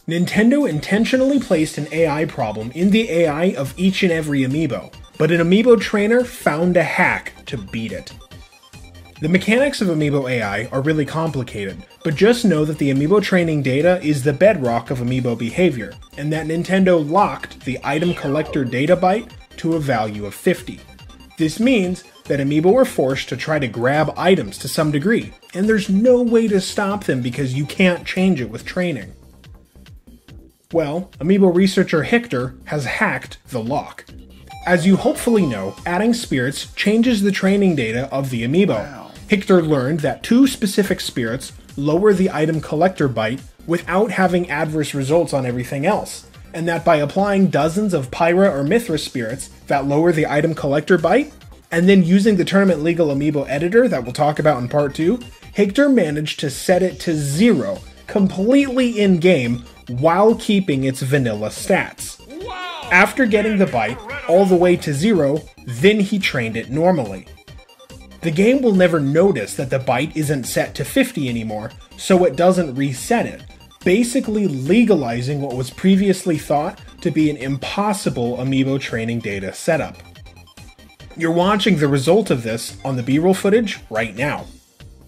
Nintendo intentionally placed an AI problem in the AI of each and every amiibo, but an amiibo trainer found a hack to beat it. The mechanics of amiibo AI are really complicated, but just know that the amiibo training data is the bedrock of amiibo behavior, and that Nintendo locked the item collector data byte to a value of 50. This means that amiibo are forced to try to grab items to some degree, and there's no way to stop them because you can't change it with training. Well, amiibo researcher Hictor has hacked the lock. As you hopefully know, adding spirits changes the training data of the amiibo. Wow. Hictor learned that 2 specific spirits lower the item collector byte without having adverse results on everything else, and that by applying dozens of Pyra or Mithra spirits that lower the item collector byte, and then using the tournament legal amiibo editor that we'll talk about in part 2, Hictor managed to set it to 0 completely in-game while keeping its vanilla stats. Wow. After getting the byte all the way to 0, then he trained it normally. The game will never notice that the byte isn't set to 50 anymore, so it doesn't reset it, basically legalizing what was previously thought to be an impossible amiibo training data setup. You're watching the result of this on the B-roll footage right now.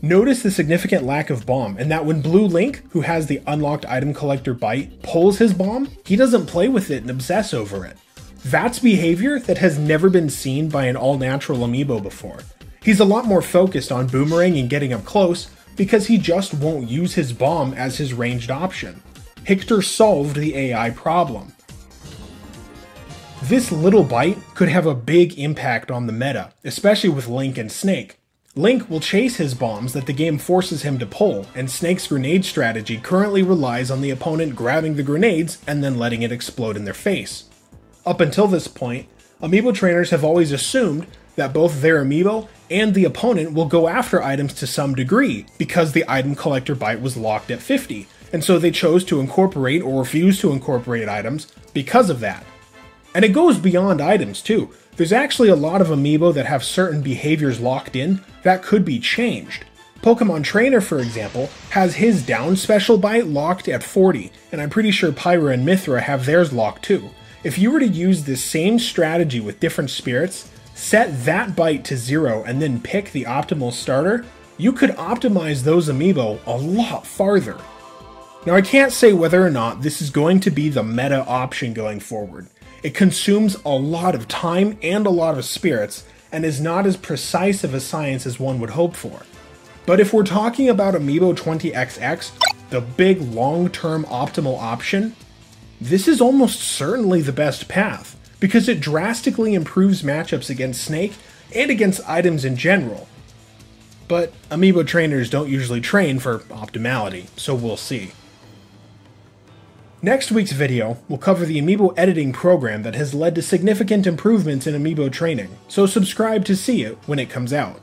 Notice the significant lack of bomb, and that when Blue Link, who has the unlocked item collector byte, pulls his bomb, he doesn't play with it and obsess over it. That's behavior that has never been seen by an all-natural amiibo before. He's a lot more focused on boomerang and getting up close, because he just won't use his bomb as his ranged option. Hictor solved the AI problem. This little byte could have a big impact on the meta, especially with Link and Snake. Link will chase his bombs that the game forces him to pull, and Snake's grenade strategy currently relies on the opponent grabbing the grenades and then letting it explode in their face. Up until this point, amiibo trainers have always assumed that both their amiibo and the opponent will go after items to some degree, because the item collector byte was locked at 50, and so they chose to incorporate or refuse to incorporate items because of that. And it goes beyond items too. There's actually a lot of amiibo that have certain behaviors locked in that could be changed. Pokemon Trainer, for example, has his down special byte locked at 40, and I'm pretty sure Pyra and Mithra have theirs locked too. If you were to use this same strategy with different spirits, set that byte to 0 and then pick the optimal starter, you could optimize those amiibo a lot farther. Now I can't say whether or not this is going to be the meta option going forward. It consumes a lot of time and a lot of spirits, and is not as precise of a science as one would hope for. But if we're talking about Amiibo 20XX, the big long-term optimal option, this is almost certainly the best path, because it drastically improves matchups against Snake and against items in general. But Amiibo trainers don't usually train for optimality, so we'll see. Next week's video will cover the Amiibo editing program that has led to significant improvements in Amiibo training, so subscribe to see it when it comes out.